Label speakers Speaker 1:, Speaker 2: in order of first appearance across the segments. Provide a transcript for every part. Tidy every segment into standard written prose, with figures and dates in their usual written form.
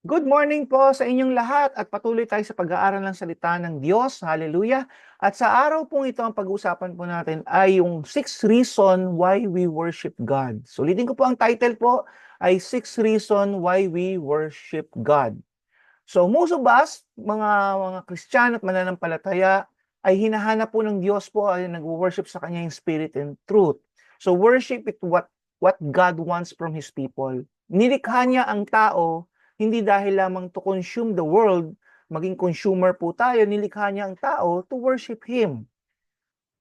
Speaker 1: Good morning po sa inyong lahat at patuloy tayo sa pag-aaral ng salita ng Diyos. Hallelujah. At sa araw pong ito, ang pag-uusapan po natin ay yung 6 reason why we worship God. So ulitin ko po ang title po ay 6 reason why we worship God. So most of us, mga Kristiyano at mananampalataya, ay hinahanap po ng Diyos po ay nag-worship sa Kanya in spirit and truth. So worship it what God wants from His people. Nilikha niya ang tao hindi dahil lamang to consume the world, maging consumer po tayo, nilikha niya ang tao to worship Him.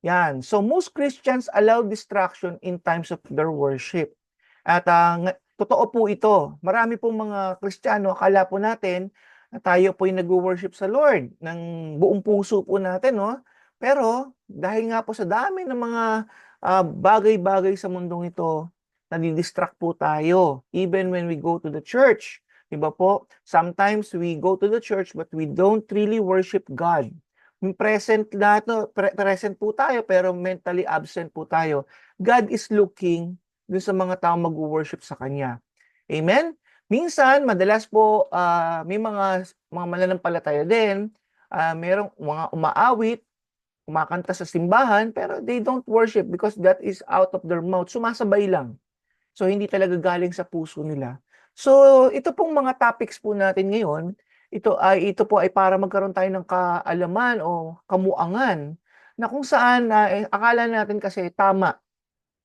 Speaker 1: Yan. So most Christians allow distraction in times of their worship. At totoo po ito. Marami pong mga Kristiyano, akala po natin na tayo po yung nag-worship sa Lord ng buong puso po natin, no? Pero dahil nga po sa dami ng mga bagay-bagay sa mundong ito, nadidistract po tayo even when we go to the church. Diba po? Sometimes we go to the church but we don't really worship God. Present present po tayo pero mentally absent po tayo. God is looking dun sa mga tao mag-worship sa Kanya. Amen? Minsan, madalas po, may mga mananampalataya din, merong mga umaawit, kumakanta sa simbahan, pero they don't worship because that is out of their mouth. Sumasabay lang. So, hindi talaga galing sa puso nila. So, ito pong mga topics po natin ngayon, ito po ay para magkaroon tayo ng kaalaman o kamuangan na kung saan akala natin kasi tama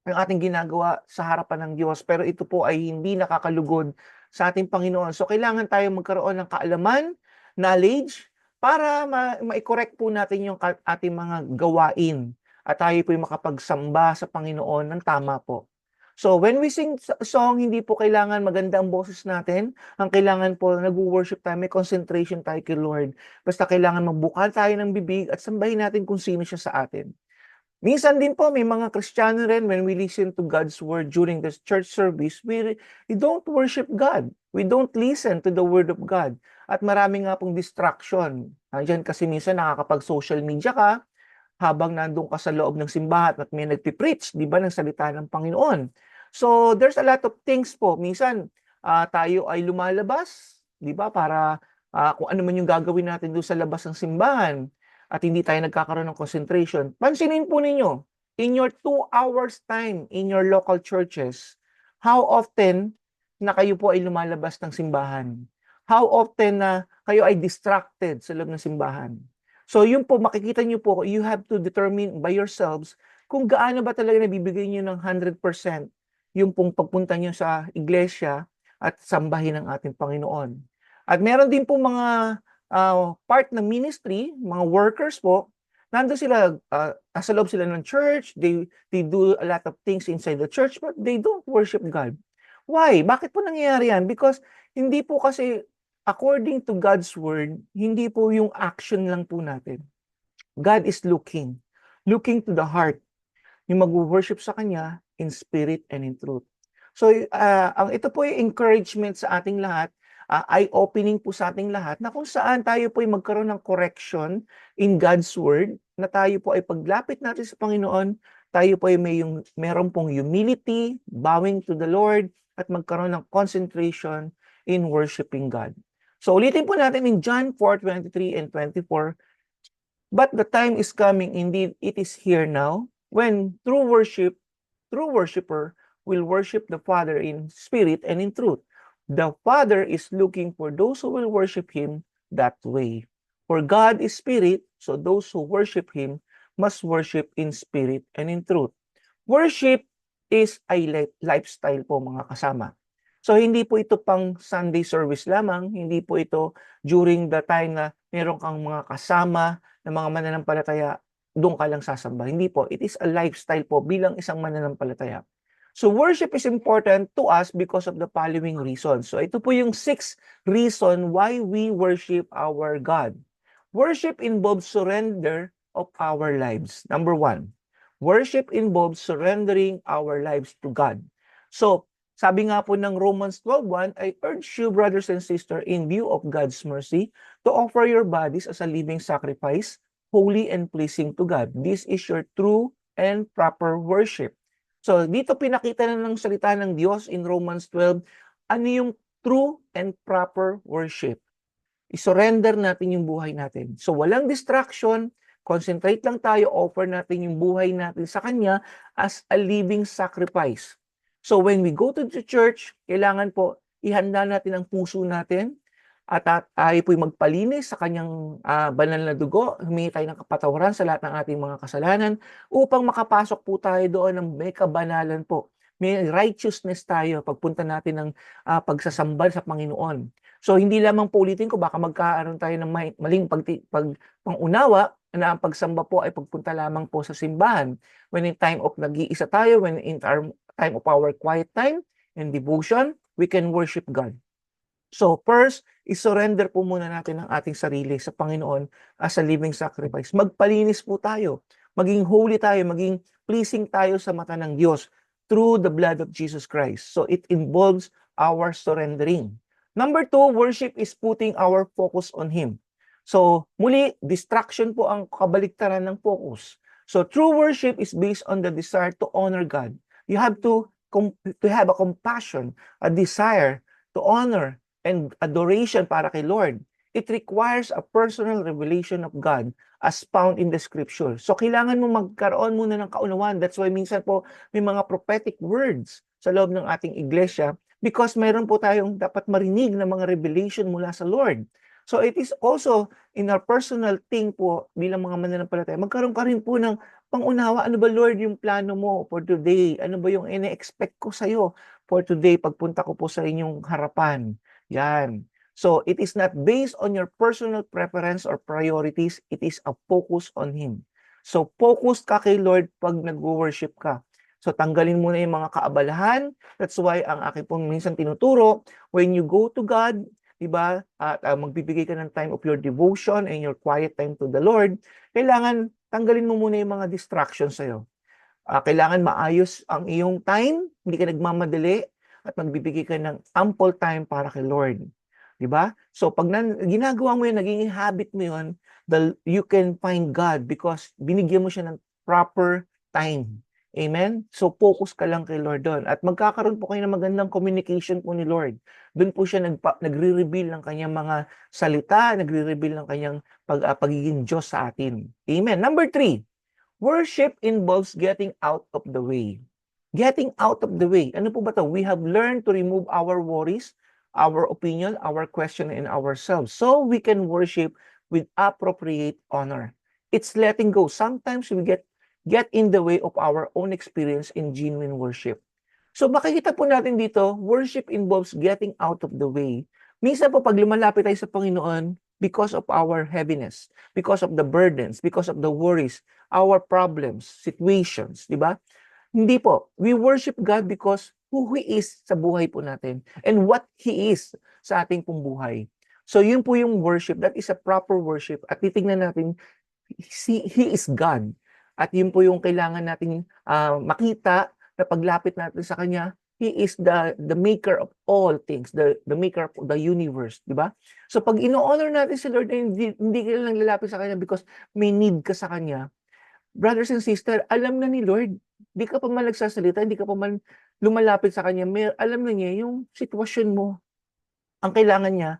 Speaker 1: ang ating ginagawa sa harapan ng Diyos, pero ito po ay hindi nakakalugod sa ating Panginoon. So, kailangan tayo magkaroon ng kaalaman, knowledge, para ma-correct po natin yung ating mga gawain at tayo po yung makapagsamba sa Panginoon ng tama po. So, when we sing song, hindi po kailangan maganda ang boses natin. Ang kailangan po, nag-worship tayo, may concentration tayo kay Lord. Basta kailangan magbukal tayo ng bibig at sambahin natin kung sino siya sa atin. Minsan din po, may mga Kristiyano rin, when we listen to God's word during the church service, we don't worship God. We don't listen to the word of God. At marami nga pong distraction. Andiyan kasi minsan nakakapag-social media ka, habang nandun ka sa loob ng simbahan at may nagpipreach, di ba, ng salita ng Panginoon. So, there's a lot of things po. Minsan, tayo ay lumalabas, di ba, para kung ano man yung gagawin natin doon sa labas ng simbahan at hindi tayo nagkakaroon ng concentration. Pansinin po ninyo, in your 2 hours time in your local churches, how often na kayo po ay lumalabas ng simbahan? How often na kayo ay distracted sa loob ng simbahan? So yun po, makikita nyo po, you have to determine by yourselves kung gaano ba talaga nabibigay nyo ng 100% yung pong pagpunta nyo sa iglesia at sambahin ng ating Panginoon. At meron din po mga part ng ministry, mga workers po, nando sila, sa loob sila ng church, they do a lot of things inside the church, but they don't worship God. Why? Bakit po nangyayari yan? Because hindi po kasi according to God's word, hindi po yung action lang po natin. God is looking to the heart, yung mag-worship sa Kanya in spirit and in truth. So, ito po yung encouragement sa ating lahat, eye-opening po sa ating lahat, na kung saan tayo po ay magkaroon ng correction in God's word, na tayo po ay paglapit natin sa Panginoon, tayo po ay meron pong humility, bowing to the Lord, at magkaroon ng concentration in worshiping God. So ulitin po natin in John 4:23 and 24, but the time is coming, indeed it is here now, when true worshiper will worship the Father in spirit and in truth. The Father is looking for those who will worship Him that way. For God is spirit, so those who worship Him must worship in spirit and in truth. Worship is a lifestyle po, mga kasama. So hindi po ito pang Sunday service lamang, hindi po ito during the time na meron kang mga kasama na mga mananampalataya, doon ka lang sasamba. Hindi po, it is a lifestyle po bilang isang mananampalataya. So worship is important to us because of the following reasons. So ito po yung 6 reason why we worship our God. Worship involves surrender of our lives. Number 1, worship involves surrendering our lives to God. So, sabi nga po ng Romans 12:1, I urge you, brothers and sisters, in view of God's mercy, to offer your bodies as a living sacrifice, holy and pleasing to God. This is your true and proper worship. So, dito pinakita na ng salita ng Diyos in Romans 12, ano yung true and proper worship. I-surrender natin yung buhay natin. So walang distraction, concentrate lang tayo, offer natin yung buhay natin sa Kanya as a living sacrifice. So when we go to the church, kailangan po ihanda natin ang puso natin at tayo po'y magpalinis sa Kanyang banal na dugo, humingi tayo ng kapatawaran sa lahat ng ating mga kasalanan upang makapasok po tayo doon ng may kabanalan po. May righteousness tayo pagpunta natin ng pagsasambal sa Panginoon. So hindi lamang po ulitin ko, baka magkaroon tayo ng maling pangunawa na ang pagsamba po ay pagpunta lamang po sa simbahan. When in time of nag-iisa tayo, when in our time of our quiet time and devotion, we can worship God. So first, i-surrender po muna natin ang ating sarili sa Panginoon as a living sacrifice. Magpalinis po tayo. Maging holy tayo, maging pleasing tayo sa mata ng Diyos through the blood of Jesus Christ. So it involves our surrendering. Number 2, worship is putting our focus on Him. So, muli, distraction po ang kabaliktaran ng focus. So, true worship is based on the desire to honor God. You have to have a compassion, a desire to honor and adoration para kay Lord. It requires a personal revelation of God as found in the Scripture. So, kailangan mo magkaroon muna ng kaunawaan. That's why minsan po may mga prophetic words sa loob ng ating iglesia because mayroon po tayong dapat marinig na mga revelation mula sa Lord. So it is also in our personal thing po bilang mga mananampalataya, magkaroon ka rin po ng pangunawa, ano ba Lord yung plano mo for today? Ano ba yung ine-expect ko sa'yo for today pagpunta ko po sa inyong harapan? Yan. So it is not based on your personal preference or priorities, it is a focus on Him. So focus ka kay Lord pag nag-worship ka. So tanggalin mo na yung mga kaabalahan. That's why ang akin pong minsan tinuturo, when you go to God, diba, at magbibigay ka ng time of your devotion and your quiet time to the Lord, kailangan tanggalin mo muna yung mga distractions sa'yo. Kailangan maayos ang iyong time, hindi ka nagmamadali, at magbibigay ka ng ample time para kay Lord. Diba? So pag ginagawa mo yun, naging habit mo yun, you can find God because binigyan mo siya ng proper time. Amen? So, focus ka lang kay Lord doon. At magkakaroon po kayo ng magandang communication po ni Lord. Doon po siya nagre-reveal ng kanyang mga salita, nagre-reveal ng kanyang pagiging Diyos sa atin. Amen. Number 3, worship involves getting out of the way. Getting out of the way. Ano po ba ito? We have learned to remove our worries, our opinion, our question, and ourselves so we can worship with appropriate honor. It's letting go. Sometimes we get in the way of our own experience in genuine worship. So makikita po natin dito, worship involves getting out of the way. Minsan po pag lumalapit tayo sa Panginoon, because of our heaviness, because of the burdens, because of the worries, our problems, situations, di ba? Hindi po. We worship God because who He is sa buhay po natin and what He is sa ating pong buhay. So yun po yung worship. That is a proper worship. At titingnan natin, He is God. At yun po yung kailangan natin makita na paglapit natin sa Kanya, He is the maker of all things, the maker of the universe, di ba? So pag ino-honor natin si Lord, hindi ka lang lalapit sa Kanya because may need ka sa Kanya. Brothers and sisters, alam na ni Lord, di ka pa man nagsasalita, hindi ka pa man lumalapit sa Kanya, alam na niya yung sitwasyon mo. Ang kailangan niya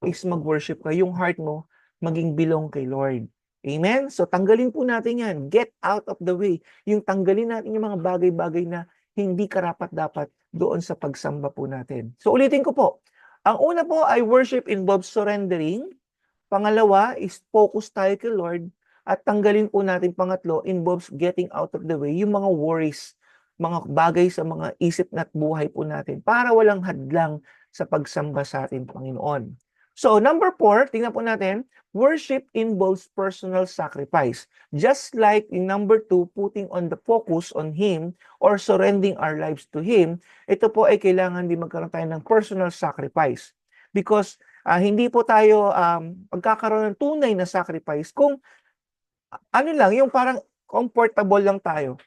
Speaker 1: is mag-worship ka, yung heart mo maging belong kay Lord. Amen? So, tanggalin po natin yan. Get out of the way. Yung tanggalin natin yung mga bagay-bagay na hindi karapat-dapat doon sa pagsamba po natin. So, ulitin ko po. Ang una po ay worship involves surrendering. Pangalawa is focus tayo kay Lord. At tanggalin po natin pangatlo involves getting out of the way. Yung mga worries, mga bagay sa mga isip at buhay po natin para walang hadlang sa pagsamba sa ating Panginoon. So, number 4, tingnan po natin, worship involves personal sacrifice. Just like in number 2, putting on the focus on Him or surrendering our lives to Him, ito po ay kailangan din magkaroon tayo ng personal sacrifice. Because hindi po tayo magkakaroon ng tunay na sacrifice kung ano lang, yung parang comfortable lang tayo.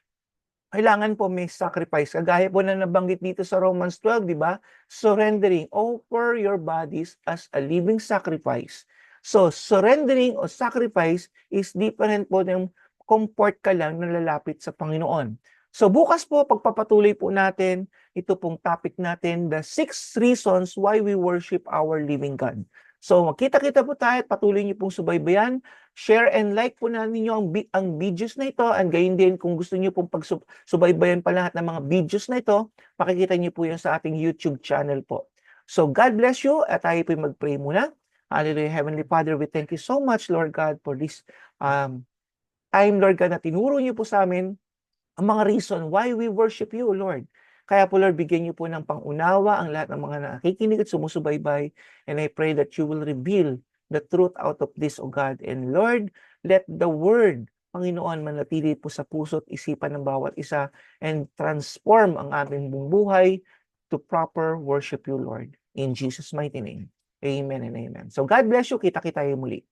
Speaker 1: Kailangan po may sacrifice. Kagaya po na nabanggit dito sa Romans 12, di ba? Surrendering. Offer your bodies as a living sacrifice. So, surrendering o sacrifice is different po ng comfort ka lang na lalapit sa Panginoon. So, bukas po, pagpapatuloy po natin Ito pong topic natin, the 6 reasons why we worship our living God. So, magkita-kita po tayo at patuloy niyo pong subaybayan. Share and like po na ninyo ang videos na ito. And gayon din, kung gusto niyo pong pagsubaybayan pa lahat ng mga videos na ito, makikita niyo po yan sa ating YouTube channel po. So, God bless you at tayo po mag-pray muna. Hallelujah. Heavenly Father, we thank you so much, Lord God, for this time, Lord God, na tinuro niyo po sa amin ang mga reason why we worship you, Lord. Kaya po, Lord, bigyan niyo po ng pangunawa ang lahat ng mga nakikinig at sumusubaybay. And I pray that you will reveal the truth out of this, O God. And Lord, let the word, Panginoon, manatili po sa puso at isipan ng bawat isa and transform ang aming buhay to proper worship you, Lord. In Jesus' mighty name. Amen and amen. So God bless you. Kita-kita tayo muli.